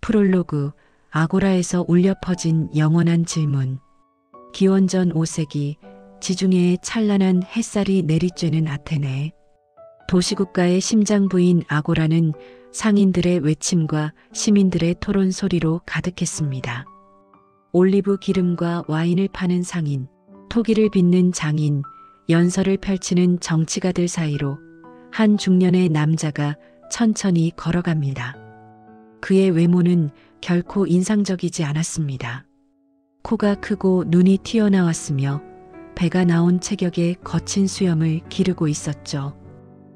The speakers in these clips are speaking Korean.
프롤로그, 아고라에서 울려 퍼진 영원한 질문. 기원전 5세기 지중해에 찬란한 햇살이 내리쬐는 아테네. 도시국가의 심장부인 아고라는 상인들의 외침과 시민들의 토론 소리로 가득했습니다. 올리브 기름과 와인을 파는 상인, 토기를 빚는 장인, 연설을 펼치는 정치가들 사이로 한 중년의 남자가 천천히 걸어갑니다. 그의 외모는 결코 인상적이지 않았습니다. 코가 크고 눈이 튀어나왔으며 배가 나온 체격에 거친 수염을 기르고 있었죠.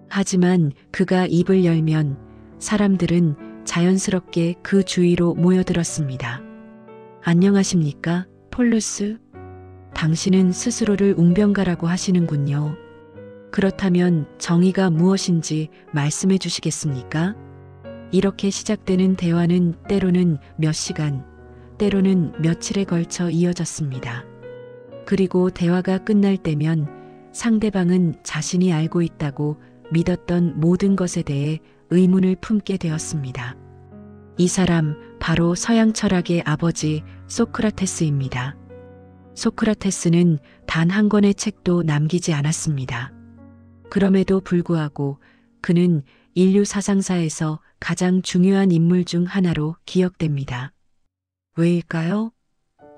하지만 그가 입을 열면 사람들은 자연스럽게 그 주위로 모여들었습니다. 안녕하십니까, 폴루스? 당신은 스스로를 웅변가라고 하시는군요. 그렇다면 정의가 무엇인지 말씀해 주시겠습니까? 이렇게 시작되는 대화는 때로는 몇 시간, 때로는 며칠에 걸쳐 이어졌습니다. 그리고 대화가 끝날 때면 상대방은 자신이 알고 있다고 믿었던 모든 것에 대해 의문을 품게 되었습니다. 이 사람 바로 서양 철학의 아버지 소크라테스입니다. 소크라테스는 단 한 권의 책도 남기지 않았습니다. 그럼에도 불구하고 그는 인류 사상사에서 가장 중요한 인물 중 하나로 기억됩니다. 왜일까요?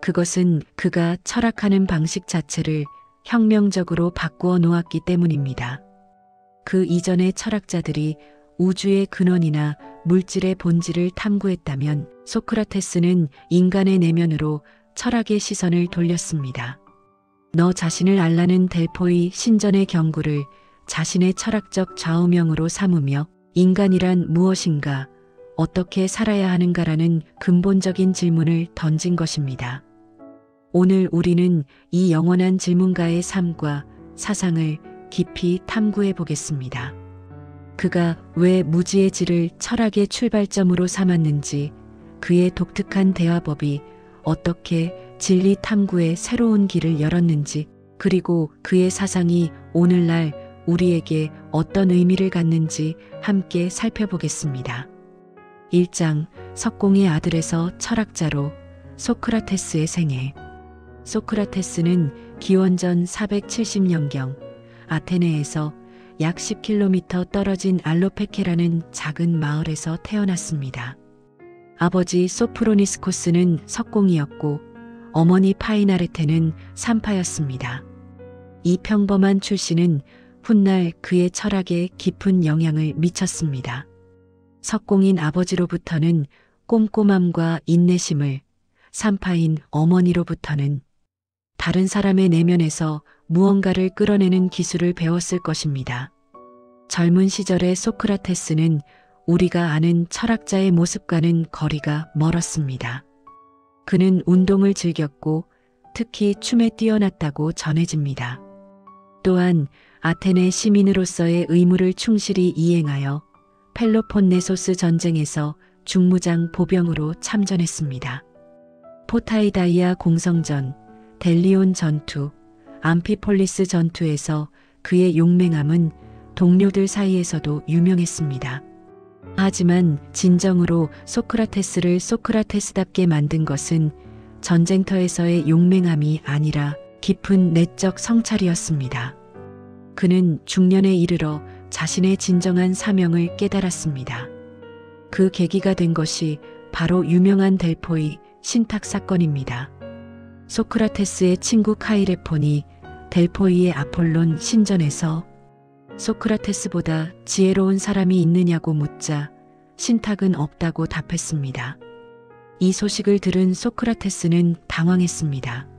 그것은 그가 철학하는 방식 자체를 혁명적으로 바꾸어 놓았기 때문입니다. 그 이전의 철학자들이 우주의 근원이나 물질의 본질을 탐구했다면 소크라테스는 인간의 내면으로 철학의 시선을 돌렸습니다. 너 자신을 알라는 델포이 신전의 경구를 자신의 철학적 좌우명으로 삼으며 인간이란 무엇인가, 어떻게 살아야 하는가라는 근본적인 질문을 던진 것입니다. 오늘 우리는 이 영원한 질문가의 삶과 사상을 깊이 탐구해 보겠습니다. 그가 왜 무지의 질을 철학의 출발점으로 삼았는지, 그의 독특한 대화법이 어떻게 진리 탐구의 새로운 길을 열었는지, 그리고 그의 사상이 오늘날 우리에게 어떤 의미를 갖는지 함께 살펴보겠습니다. 1장, 석공의 아들에서 철학자로 소크라테스의 생애. 소크라테스는 기원전 470년경 아테네에서 약 10km 떨어진 알로페케라는 작은 마을에서 태어났습니다. 아버지 소프로니스코스는 석공이었고 어머니 파이나레테는 산파였습니다. 이 평범한 출신은 훗날 그의 철학에 깊은 영향을 미쳤습니다. 석공인 아버지로부터는 꼼꼼함과 인내심을, 산파인 어머니로부터는 다른 사람의 내면에서 무언가를 끌어내는 기술을 배웠을 것입니다. 젊은 시절의 소크라테스는 우리가 아는 철학자의 모습과는 거리가 멀었습니다. 그는 운동을 즐겼고 특히 춤에 뛰어났다고 전해집니다. 또한 아테네 시민으로서의 의무를 충실히 이행하여 펠로폰네소스 전쟁에서 중무장 보병으로 참전했습니다. 포타이다이아 공성전, 델리온 전투, 암피폴리스 전투에서 그의 용맹함은 동료들 사이에서도 유명했습니다. 하지만 진정으로 소크라테스를 소크라테스답게 만든 것은 전쟁터에서의 용맹함이 아니라 깊은 내적 성찰이었습니다. 그는 중년에 이르러 자신의 진정한 사명을 깨달았습니다. 그 계기가 된 것이 바로 유명한 델포이 신탁 사건입니다. 소크라테스의 친구 카이레폰이 델포이의 아폴론 신전에서 소크라테스보다 지혜로운 사람이 있느냐고 묻자 신탁은 없다고 답했습니다. 이 소식을 들은 소크라테스는 당황했습니다.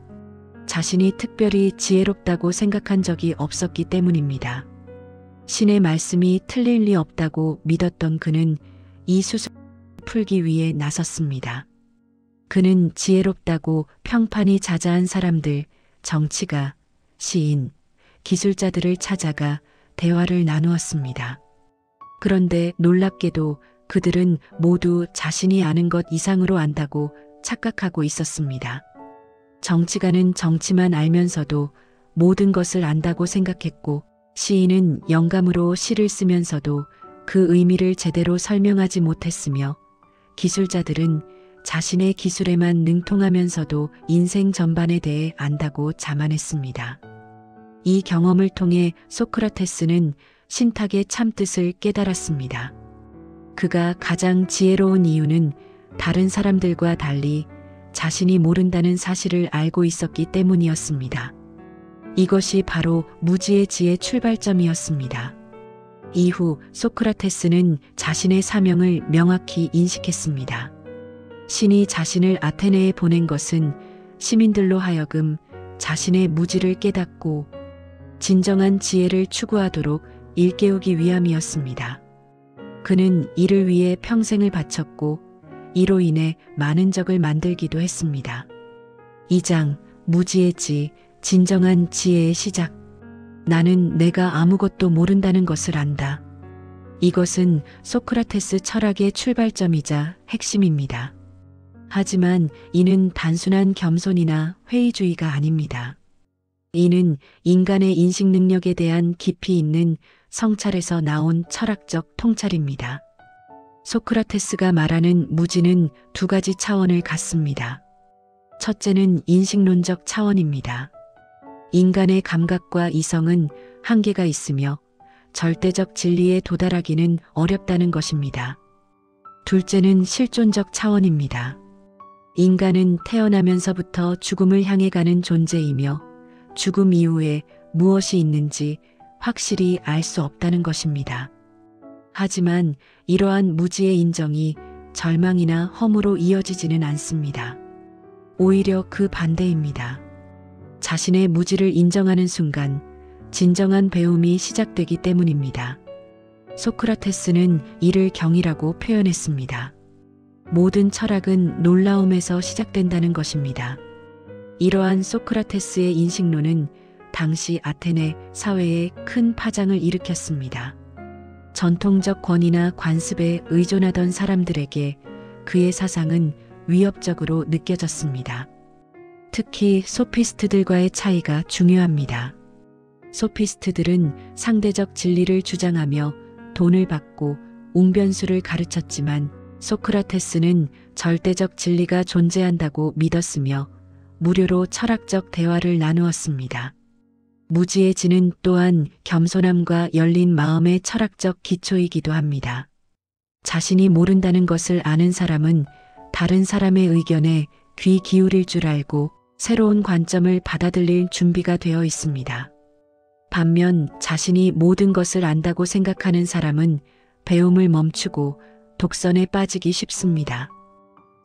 자신이 특별히 지혜롭다고 생각한 적이 없었기 때문입니다. 신의 말씀이 틀릴 리 없다고 믿었던 그는 이 수수를 풀기 위해 나섰습니다. 그는 지혜롭다고 평판이 자자한 사람들, 정치가, 시인, 기술자들을 찾아가 대화를 나누었습니다. 그런데 놀랍게도 그들은 모두 자신이 아는 것 이상으로 안다고 착각하고 있었습니다. 정치가는 정치만 알면서도 모든 것을 안다고 생각했고, 시인은 영감으로 시를 쓰면서도 그 의미를 제대로 설명하지 못했으며, 기술자들은 자신의 기술에만 능통하면서도 인생 전반에 대해 안다고 자만했습니다. 이 경험을 통해 소크라테스는 신탁의 참뜻을 깨달았습니다. 그가 가장 지혜로운 이유는 다른 사람들과 달리 자신이 모른다는 사실을 알고 있었기 때문이었습니다. 이것이 바로 무지의 지의 출발점이었습니다. 이후 소크라테스는 자신의 사명을 명확히 인식했습니다. 신이 자신을 아테네에 보낸 것은 시민들로 하여금 자신의 무지를 깨닫고 진정한 지혜를 추구하도록 일깨우기 위함이었습니다. 그는 이를 위해 평생을 바쳤고 이로 인해 많은 적을 만들기도 했습니다. 2장 무지의 지, 진정한 지혜의 시작. 나는 내가 아무것도 모른다는 것을 안다. 이것은 소크라테스 철학의 출발점이자 핵심입니다. 하지만 이는 단순한 겸손이나 회의주의가 아닙니다. 이는 인간의 인식 능력에 대한 깊이 있는 성찰에서 나온 철학적 통찰입니다. 소크라테스가 말하는 무지는 두 가지 차원을 갖습니다. 첫째는 인식론적 차원입니다. 인간의 감각과 이성은 한계가 있으며 절대적 진리에 도달하기는 어렵다는 것입니다. 둘째는 실존적 차원입니다. 인간은 태어나면서부터 죽음을 향해 가는 존재이며 죽음 이후에 무엇이 있는지 확실히 알 수 없다는 것입니다. 하지만 이러한 무지의 인정이 절망이나 허무로 이어지지는 않습니다. 오히려 그 반대입니다. 자신의 무지를 인정하는 순간 진정한 배움이 시작되기 때문입니다. 소크라테스는 이를 경이라고 표현했습니다. 모든 철학은 놀라움에서 시작된다는 것입니다. 이러한 소크라테스의 인식론은 당시 아테네 사회에 큰 파장을 일으켰습니다. 전통적 권위나 관습에 의존하던 사람들에게 그의 사상은 위협적으로 느껴졌습니다. 특히 소피스트들과의 차이가 중요합니다. 소피스트들은 상대적 진리를 주장하며 돈을 받고 웅변수를 가르쳤지만 소크라테스는 절대적 진리가 존재한다고 믿었으며 무료로 철학적 대화를 나누었습니다. 무지의 지는 또한 겸손함과 열린 마음의 철학적 기초이기도 합니다. 자신이 모른다는 것을 아는 사람은 다른 사람의 의견에 귀 기울일 줄 알고 새로운 관점을 받아들일 준비가 되어 있습니다. 반면 자신이 모든 것을 안다고 생각하는 사람은 배움을 멈추고 독선에 빠지기 쉽습니다.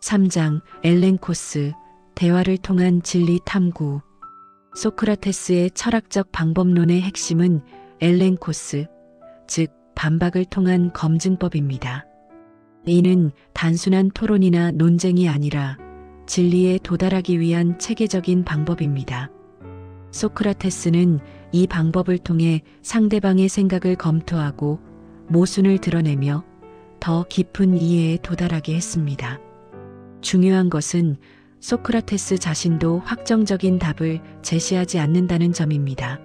3장 엘렌코스, 대화를 통한 진리 탐구. 소크라테스의 철학적 방법론의 핵심은 엘렌코스, 즉 반박을 통한 검증법입니다. 이는 단순한 토론이나 논쟁이 아니라 진리에 도달하기 위한 체계적인 방법입니다. 소크라테스는 이 방법을 통해 상대방의 생각을 검토하고 모순을 드러내며 더 깊은 이해에 도달하게 했습니다. 중요한 것은 소크라테스 자신도 확정적인 답을 제시하지 않는다는 점입니다.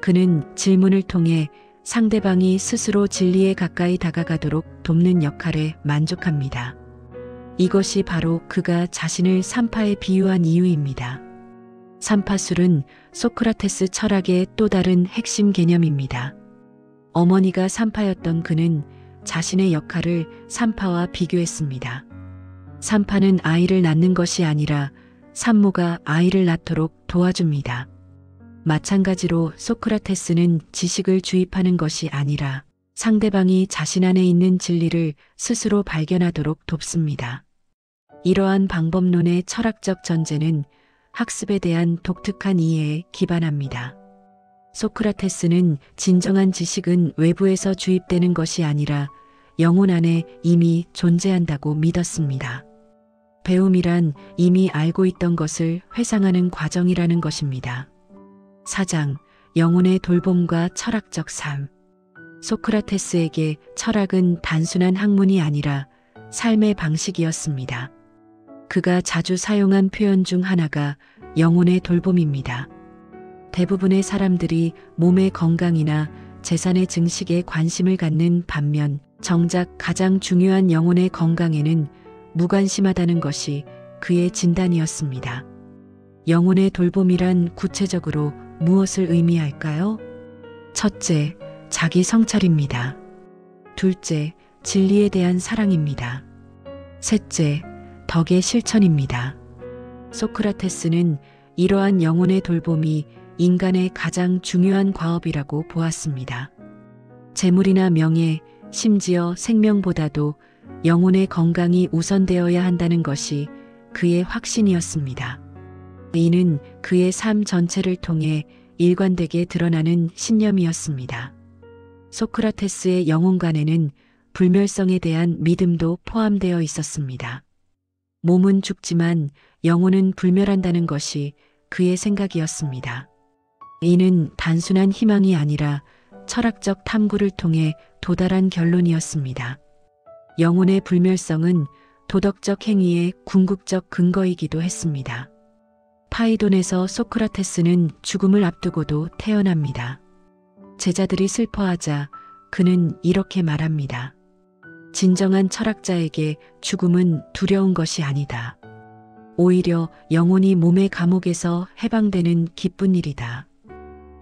그는 질문을 통해 상대방이 스스로 진리에 가까이 다가가도록 돕는 역할에 만족합니다. 이것이 바로 그가 자신을 산파에 비유한 이유입니다. 산파술은 소크라테스 철학의 또 다른 핵심 개념입니다. 어머니가 산파였던 그는 자신의 역할을 산파와 비교했습니다. 산파는 아이를 낳는 것이 아니라 산모가 아이를 낳도록 도와줍니다. 마찬가지로 소크라테스는 지식을 주입하는 것이 아니라 상대방이 자신 안에 있는 진리를 스스로 발견하도록 돕습니다. 이러한 방법론의 철학적 전제는 학습에 대한 독특한 이해에 기반합니다. 소크라테스는 진정한 지식은 외부에서 주입되는 것이 아니라 영혼 안에 이미 존재한다고 믿었습니다. 배움이란 이미 알고 있던 것을 회상하는 과정이라는 것입니다. 4장 영혼의 돌봄과 철학적 삶. 소크라테스에게 철학은 단순한 학문이 아니라 삶의 방식이었습니다. 그가 자주 사용한 표현 중 하나가 영혼의 돌봄입니다. 대부분의 사람들이 몸의 건강이나 재산의 증식에 관심을 갖는 반면 정작 가장 중요한 영혼의 건강에는 무관심하다는 것이 그의 진단이었습니다. 영혼의 돌봄이란 구체적으로 무엇을 의미할까요? 첫째, 자기 성찰입니다. 둘째, 진리에 대한 사랑입니다. 셋째, 덕의 실천입니다. 소크라테스는 이러한 영혼의 돌봄이 인간의 가장 중요한 과업이라고 보았습니다. 재물이나 명예, 심지어 생명보다도 영혼의 건강이 우선되어야 한다는 것이 그의 확신이었습니다. 이는 그의 삶 전체를 통해 일관되게 드러나는 신념이었습니다. 소크라테스의 영혼관에는 불멸성에 대한 믿음도 포함되어 있었습니다. 몸은 죽지만 영혼은 불멸한다는 것이 그의 생각이었습니다. 이는 단순한 희망이 아니라 철학적 탐구를 통해 도달한 결론이었습니다. 영혼의 불멸성은 도덕적 행위의 궁극적 근거이기도 했습니다. 파이돈에서 소크라테스는 죽음을 앞두고도 태어납니다. 제자들이 슬퍼하자 그는 이렇게 말합니다. 진정한 철학자에게 죽음은 두려운 것이 아니다. 오히려 영혼이 몸의 감옥에서 해방되는 기쁜 일이다.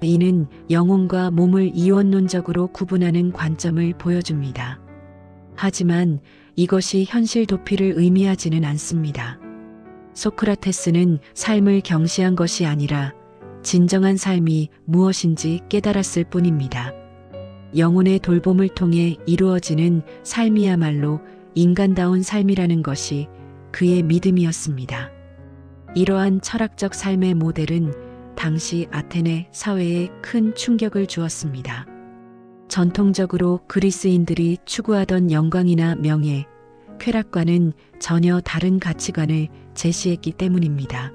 이는 영혼과 몸을 이원론적으로 구분하는 관점을 보여줍니다. 하지만 이것이 현실 도피를 의미하지는 않습니다. 소크라테스는 삶을 경시한 것이 아니라 진정한 삶이 무엇인지 깨달았을 뿐입니다. 영혼의 돌봄을 통해 이루어지는 삶이야말로 인간다운 삶이라는 것이 그의 믿음이었습니다. 이러한 철학적 삶의 모델은 당시 아테네 사회에 큰 충격을 주었습니다. 전통적으로 그리스인들이 추구하던 영광이나 명예, 쾌락과는 전혀 다른 가치관을 제시했기 때문입니다.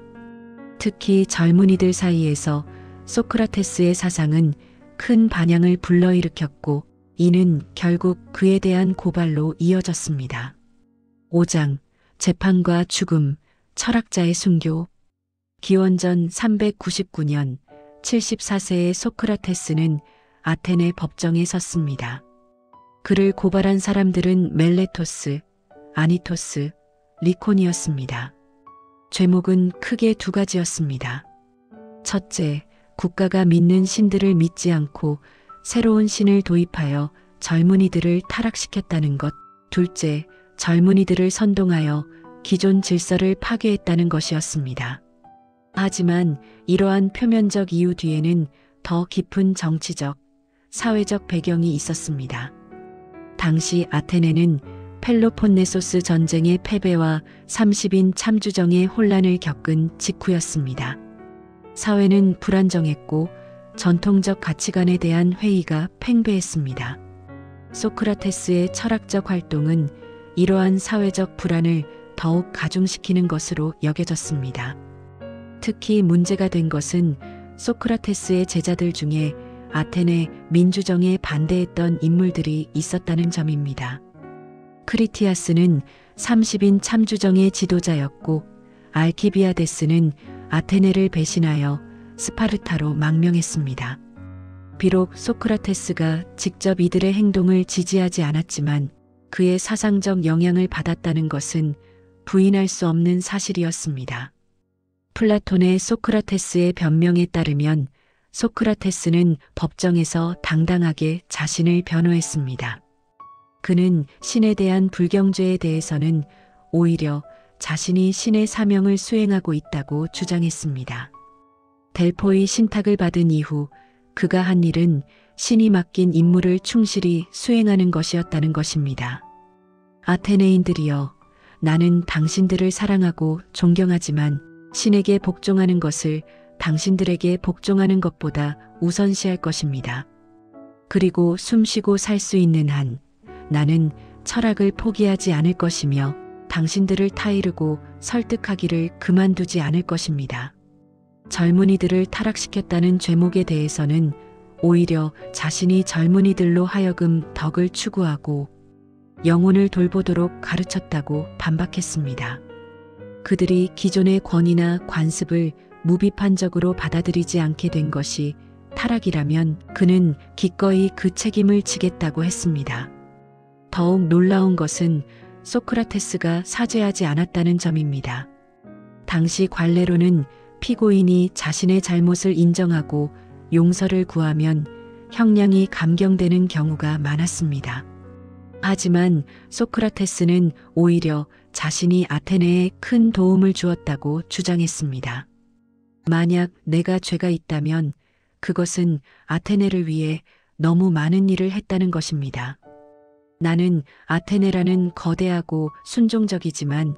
특히 젊은이들 사이에서 소크라테스의 사상은 큰 반향을 불러일으켰고 이는 결국 그에 대한 고발로 이어졌습니다. 5장 재판과 죽음, 철학자의 순교. 기원전 399년 74세의 소크라테스는 아테네 법정에 섰습니다. 그를 고발한 사람들은 멜레토스, 아니토스, 리콘이었습니다. 죄목은 크게 두 가지였습니다. 첫째, 국가가 믿는 신들을 믿지 않고 새로운 신을 도입하여 젊은이들을 타락시켰다는 것. 둘째, 젊은이들을 선동하여 기존 질서를 파괴했다는 것이었습니다. 하지만 이러한 표면적 이유 뒤에는 더 깊은 정치적, 사회적 배경이 있었습니다. 당시 아테네는 펠로폰네소스 전쟁의 패배와 30인 참주정의 혼란을 겪은 직후였습니다. 사회는 불안정했고 전통적 가치관에 대한 회의가 팽배했습니다. 소크라테스의 철학적 활동은 이러한 사회적 불안을 더욱 가중시키는 것으로 여겨졌습니다. 특히 문제가 된 것은 소크라테스의 제자들 중에 아테네 민주정에 반대했던 인물들이 있었다는 점입니다. 크리티아스는 30인 참주정의 지도자였고 알키비아데스는 아테네를 배신하여 스파르타로 망명했습니다. 비록 소크라테스가 직접 이들의 행동을 지지하지 않았지만 그의 사상적 영향을 받았다는 것은 부인할 수 없는 사실이었습니다. 플라톤의 소크라테스의 변명에 따르면 소크라테스는 법정에서 당당하게 자신을 변호했습니다. 그는 신에 대한 불경죄에 대해서는 오히려 자신이 신의 사명을 수행하고 있다고 주장했습니다. 델포의 신탁을 받은 이후 그가 한 일은 신이 맡긴 임무를 충실히 수행하는 것이었다는 것입니다. 아테네인들이여, 나는 당신들을 사랑하고 존경하지만 신에게 복종하는 것을 당신들에게 복종하는 것보다 우선시할 것입니다. 그리고 숨쉬고 살 수 있는 한 나는 철학을 포기하지 않을 것이며 당신들을 타이르고 설득하기를 그만두지 않을 것입니다. 젊은이들을 타락시켰다는 죄목에 대해서는 오히려 자신이 젊은이들로 하여금 덕을 추구하고 영혼을 돌보도록 가르쳤다고 반박했습니다. 그들이 기존의 권위나 관습을 무비판적으로 받아들이지 않게 된 것이 타락이라면 그는 기꺼이 그 책임을 지겠다고 했습니다. 더욱 놀라운 것은 소크라테스가 사죄하지 않았다는 점입니다. 당시 관례로는 피고인이 자신의 잘못을 인정하고 용서를 구하면 형량이 감경되는 경우가 많았습니다. 하지만 소크라테스는 오히려 자신이 아테네에 큰 도움을 주었다고 주장했습니다. 만약 내가 죄가 있다면 그것은 아테네를 위해 너무 많은 일을 했다는 것입니다. 나는 아테네라는 거대하고 순종적이지만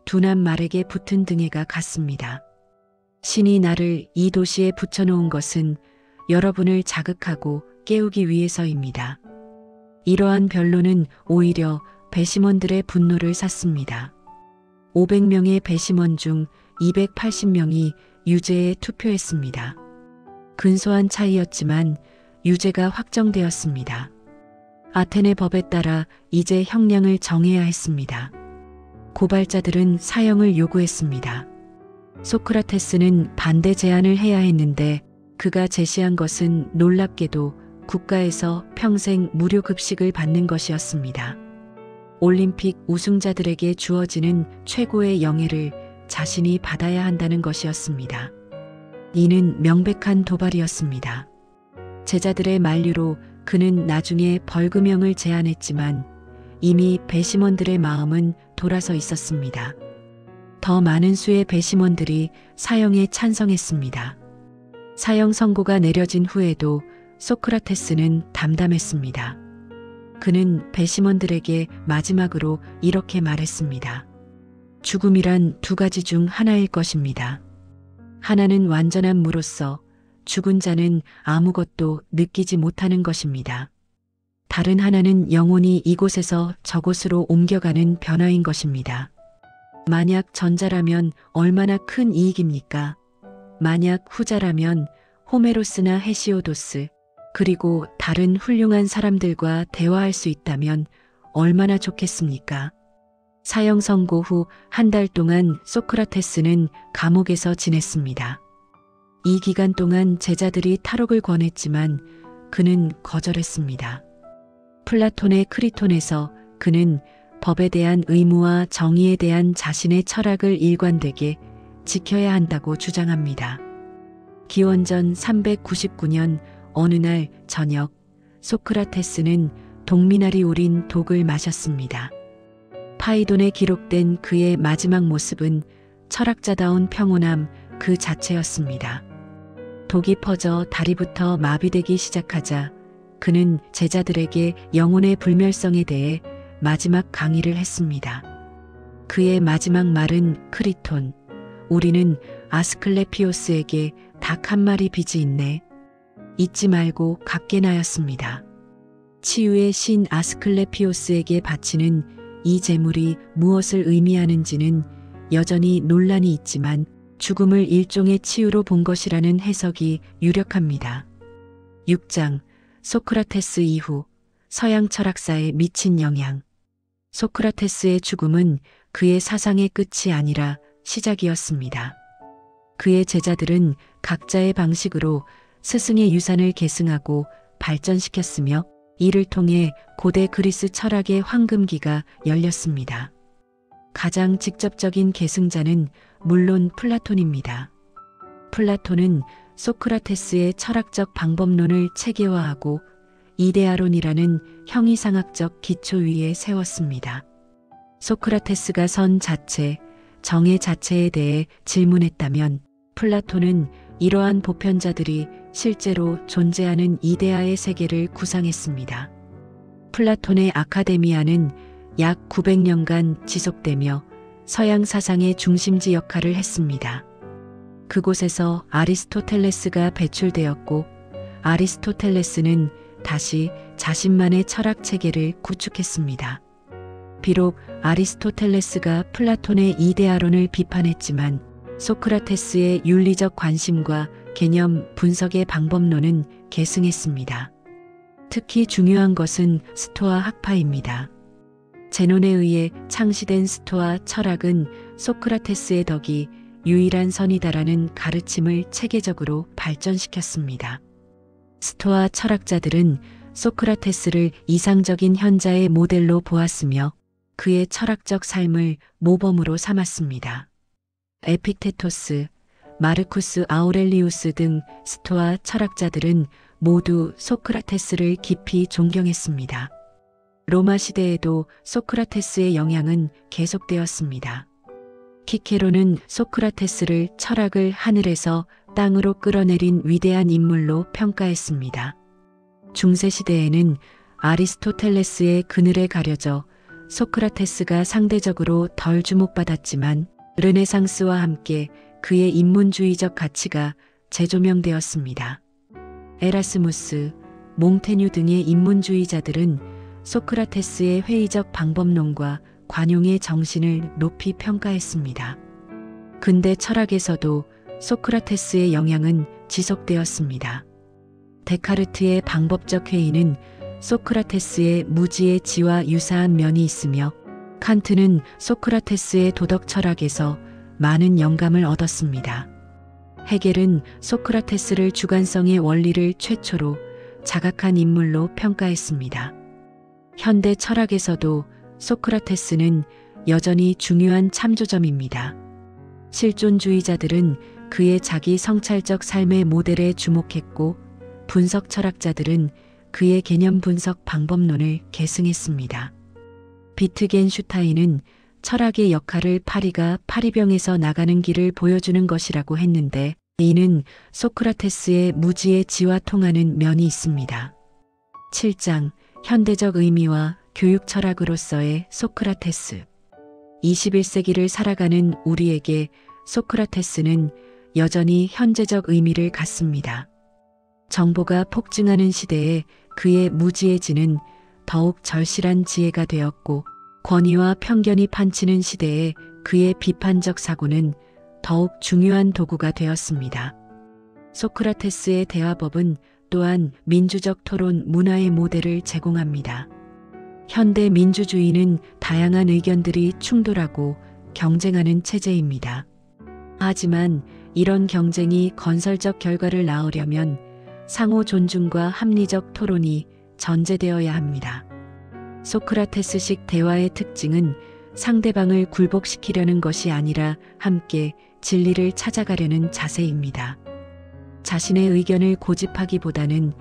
둔한 말에게 붙은 등에가 같습니다. 신이 나를 이 도시에 붙여놓은 것은 여러분을 자극하고 깨우기 위해서입니다. 이러한 변론은 오히려 배심원들의 분노를 샀습니다. 500명의 배심원 중 280명이 유죄에 투표했습니다. 근소한 차이였지만 유죄가 확정되었습니다. 아테네 법에 따라 이제 형량을 정해야 했습니다. 고발자들은 사형을 요구했습니다. 소크라테스는 반대 제안을 해야 했는데 그가 제시한 것은 놀랍게도 국가에서 평생 무료 급식을 받는 것이었습니다. 올림픽 우승자들에게 주어지는 최고의 영예를 자신이 받아야 한다는 것이었습니다. 이는 명백한 도발이었습니다. 제자들의 만류로 그는 나중에 벌금형을 제안했지만 이미 배심원들의 마음은 돌아서 있었습니다. 더 많은 수의 배심원들이 사형에 찬성했습니다. 사형 선고가 내려진 후에도 소크라테스는 담담했습니다. 그는 배심원들에게 마지막으로 이렇게 말했습니다. 죽음이란 두 가지 중 하나일 것입니다. 하나는 완전한 무로서 죽은 자는 아무것도 느끼지 못하는 것입니다. 다른 하나는 영혼이 이곳에서 저곳으로 옮겨가는 변화인 것입니다. 만약 전자라면 얼마나 큰 이익입니까? 만약 후자라면 호메로스나 헤시오도스 그리고 다른 훌륭한 사람들과 대화할 수 있다면 얼마나 좋겠습니까? 사형 선고 후 한 달 동안 소크라테스는 감옥에서 지냈습니다. 이 기간 동안 제자들이 탈옥을 권했지만 그는 거절했습니다. 플라톤의 크리톤에서 그는 법에 대한 의무와 정의에 대한 자신의 철학을 일관되게 지켜야 한다고 주장합니다. 기원전 399년 어느 날 저녁 소크라테스는 동미나리 우린 독을 마셨습니다. 파이돈에 기록된 그의 마지막 모습은 철학자다운 평온함 그 자체였습니다. 독이 퍼져 다리부터 마비되기 시작하자 그는 제자들에게 영혼의 불멸성에 대해 마지막 강의를 했습니다. 그의 마지막 말은 크리톤, 우리는 아스클레피오스에게 닭 한 마리 빚이 있네. 잊지 말고 갚게 나였습니다. 치유의 신 아스클레피오스에게 바치는 이 제물이 무엇을 의미하는지는 여전히 논란이 있지만 죽음을 일종의 치유로 본 것이라는 해석이 유력합니다. 6장 소크라테스 이후 서양 철학사에 미친 영향. 소크라테스의 죽음은 그의 사상의 끝이 아니라 시작이었습니다. 그의 제자들은 각자의 방식으로 스승의 유산을 계승하고 발전시켰으며 이를 통해 고대 그리스 철학의 황금기가 열렸습니다. 가장 직접적인 계승자는 물론 플라톤입니다. 플라톤은 소크라테스의 철학적 방법론을 체계화하고 이데아론이라는 형이상학적 기초 위에 세웠습니다. 소크라테스가 선 자체, 정의 자체에 대해 질문했다면 플라톤은 이러한 보편자들이 실제로 존재하는 이데아의 세계를 구상했습니다. 플라톤의 아카데미아는 약 900년간 지속되며 서양 사상의 중심지 역할을 했습니다. 그곳에서 아리스토텔레스가 배출되었고 아리스토텔레스는 다시 자신만의 철학 체계를 구축했습니다. 비록 아리스토텔레스가 플라톤의 이데아론을 비판했지만 소크라테스의 윤리적 관심과 개념 분석의 방법론은 계승했습니다. 특히 중요한 것은 스토아 학파입니다. 제논에 의해 창시된 스토아 철학은 소크라테스의 덕이 유일한 선이다라는 가르침을 체계적으로 발전시켰습니다. 스토아 철학자들은 소크라테스를 이상적인 현자의 모델로 보았으며 그의 철학적 삶을 모범으로 삼았습니다. 에픽테토스, 마르쿠스 아우렐리우스 등 스토아 철학자들은 모두 소크라테스를 깊이 존경했습니다. 로마 시대에도 소크라테스의 영향은 계속되었습니다. 키케로는 소크라테스를 철학을 하늘에서 땅으로 끌어내린 위대한 인물로 평가했습니다. 중세시대에는 아리스토텔레스의 그늘에 가려져 소크라테스가 상대적으로 덜 주목받았지만 르네상스와 함께 그의 인문주의적 가치가 재조명되었습니다. 에라스무스, 몽테뉴 등의 인문주의자들은 소크라테스의 회의적 방법론과 관용의 정신을 높이 평가했습니다. 근대 철학에서도 소크라테스의 영향은 지속되었습니다. 데카르트의 방법적 회의는 소크라테스의 무지의 지와 유사한 면이 있으며 칸트는 소크라테스의 도덕 철학에서 많은 영감을 얻었습니다. 헤겔은 소크라테스를 주관성의 원리를 최초로 자각한 인물로 평가했습니다. 현대 철학에서도 소크라테스는 여전히 중요한 참조점입니다. 실존주의자들은 그의 자기 성찰적 삶의 모델에 주목했고 분석 철학자들은 그의 개념 분석 방법론을 계승했습니다. 비트겐슈타인은 철학의 역할을 파리병에서 나가는 길을 보여주는 것이라고 했는데 이는 소크라테스의 무지의 지와 통하는 면이 있습니다. 7장 현대적 의미와 교육 철학으로서의 소크라테스 21세기를 살아가는 우리에게 소크라테스는 여전히 현재적 의미를 갖습니다. 정보가 폭증하는 시대에 그의 무지의 지는 더욱 절실한 지혜가 되었고 권위와 편견이 판치는 시대에 그의 비판적 사고는 더욱 중요한 도구가 되었습니다. 소크라테스의 대화법은 또한 민주적 토론 문화의 모델을 제공합니다. 현대 민주주의는 다양한 의견들이 충돌하고 경쟁하는 체제입니다. 하지만 이런 경쟁이 건설적 결과를 낳으려면 상호 존중과 합리적 토론이 전제되어야 합니다. 소크라테스식 대화의 특징은 상대방을 굴복시키려는 것이 아니라 함께 진리를 찾아가려는 자세입니다. 자신의 의견을 고집하기보다는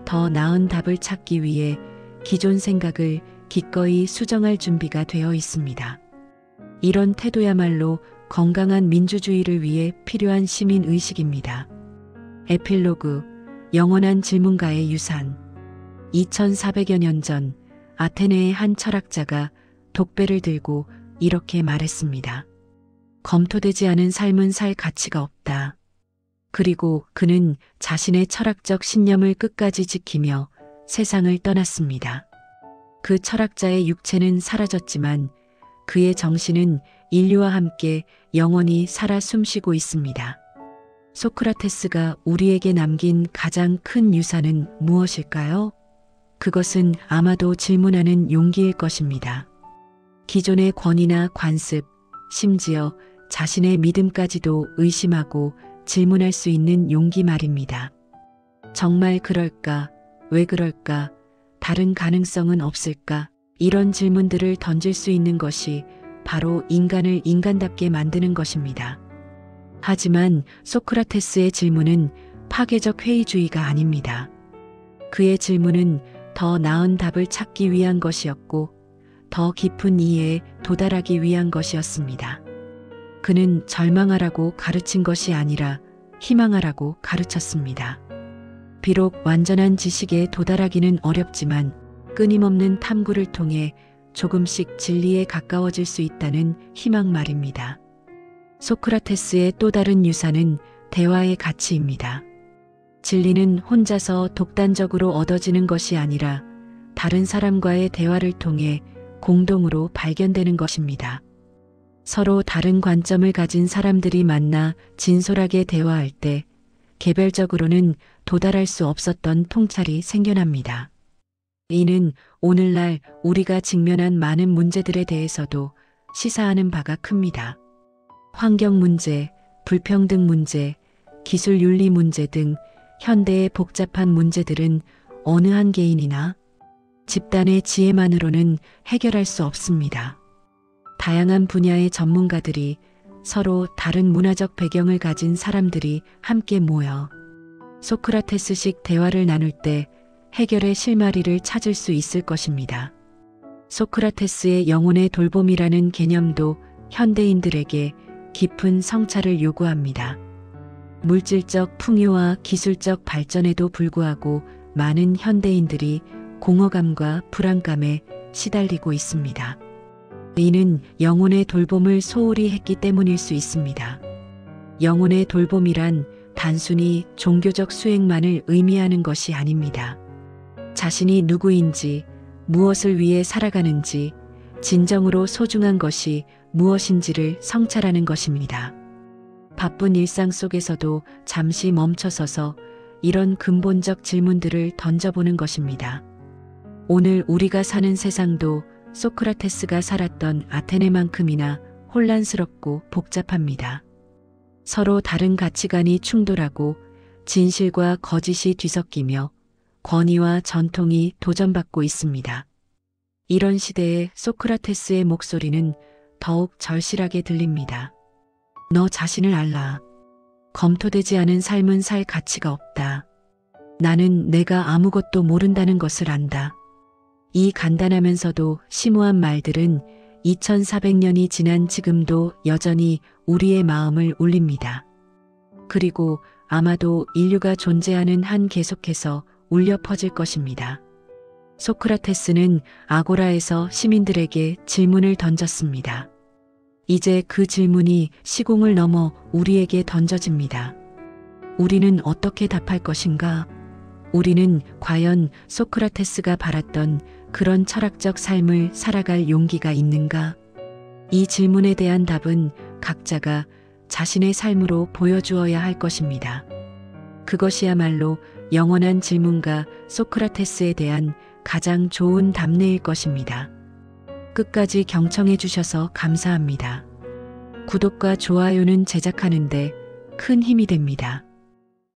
더 나은 답을 찾기 위해 기존 생각을 기꺼이 수정할 준비가 되어 있습니다. 이런 태도야말로 건강한 민주주의를 위해 필요한 시민의식입니다. 에필로그, 영원한 질문가의 유산 2400여 년 전 아테네의 한 철학자가 독배를 들고 이렇게 말했습니다. 검토되지 않은 삶은 살 가치가 없다. 그리고 그는 자신의 철학적 신념을 끝까지 지키며 세상을 떠났습니다. 그 철학자의 육체는 사라졌지만 그의 정신은 인류와 함께 영원히 살아 숨쉬고 있습니다. 소크라테스가 우리에게 남긴 가장 큰 유산은 무엇일까요? 그것은 아마도 질문하는 용기일 것입니다. 기존의 권위나 관습, 심지어 자신의 믿음까지도 의심하고 질문할 수 있는 용기 말입니다. 정말 그럴까? 왜 그럴까? 다른 가능성은 없을까? 이런 질문들을 던질 수 있는 것이 바로 인간을 인간답게 만드는 것입니다. 하지만 소크라테스의 질문은 파괴적 회의주의가 아닙니다. 그의 질문은 더 나은 답을 찾기 위한 것이었고 더 깊은 이해에 도달하기 위한 것이었습니다. 그는 절망하라고 가르친 것이 아니라 희망하라고 가르쳤습니다. 비록 완전한 지식에 도달하기는 어렵지만 끊임없는 탐구를 통해 조금씩 진리에 가까워질 수 있다는 희망 말입니다. 소크라테스의 또 다른 유산은 대화의 가치입니다. 진리는 혼자서 독단적으로 얻어지는 것이 아니라 다른 사람과의 대화를 통해 공동으로 발견되는 것입니다. 서로 다른 관점을 가진 사람들이 만나 진솔하게 대화할 때 개별적으로는 도달할 수 없었던 통찰이 생겨납니다. 이는 오늘날 우리가 직면한 많은 문제들에 대해서도 시사하는 바가 큽니다. 환경 문제, 불평등 문제, 기술 윤리 문제 등 현대의 복잡한 문제들은 어느 한 개인이나 집단의 지혜만으로는 해결할 수 없습니다. 다양한 분야의 전문가들이 서로 다른 문화적 배경을 가진 사람들이 함께 모여 소크라테스식 대화를 나눌 때 해결의 실마리를 찾을 수 있을 것입니다. 소크라테스의 영혼의 돌봄이라는 개념도 현대인들에게 깊은 성찰을 요구합니다. 물질적 풍요와 기술적 발전에도 불구하고 많은 현대인들이 공허감과 불안감에 시달리고 있습니다. 이는 영혼의 돌봄을 소홀히 했기 때문일 수 있습니다. 영혼의 돌봄이란 단순히 종교적 수행만을 의미하는 것이 아닙니다. 자신이 누구인지, 무엇을 위해 살아가는지, 진정으로 소중한 것이 무엇인지를 성찰하는 것입니다. 바쁜 일상 속에서도 잠시 멈춰서서 이런 근본적 질문들을 던져보는 것입니다. 오늘 우리가 사는 세상도 소크라테스가 살았던 아테네만큼이나 혼란스럽고 복잡합니다. 서로 다른 가치관이 충돌하고 진실과 거짓이 뒤섞이며 권위와 전통이 도전받고 있습니다. 이런 시대에 소크라테스의 목소리는 더욱 절실하게 들립니다. 너 자신을 알라. 검토되지 않은 삶은 살 가치가 없다. 나는 내가 아무것도 모른다는 것을 안다. 이 간단하면서도 심오한 말들은 2400년이 지난 지금도 여전히 우리의 마음을 울립니다. 그리고 아마도 인류가 존재하는 한 계속해서 울려 퍼질 것입니다. 소크라테스는 아고라에서 시민들에게 질문을 던졌습니다. 이제 그 질문이 시공을 넘어 우리에게 던져집니다. 우리는 어떻게 답할 것인가? 우리는 과연 소크라테스가 바랐던 그런 철학적 삶을 살아갈 용기가 있는가? 이 질문에 대한 답은 각자가 자신의 삶으로 보여주어야 할 것입니다. 그것이야말로 영원한 질문과 소크라테스에 대한 가장 좋은 답례일 것입니다. 끝까지 경청해 주셔서 감사합니다. 구독과 좋아요는 제작하는데 큰 힘이 됩니다.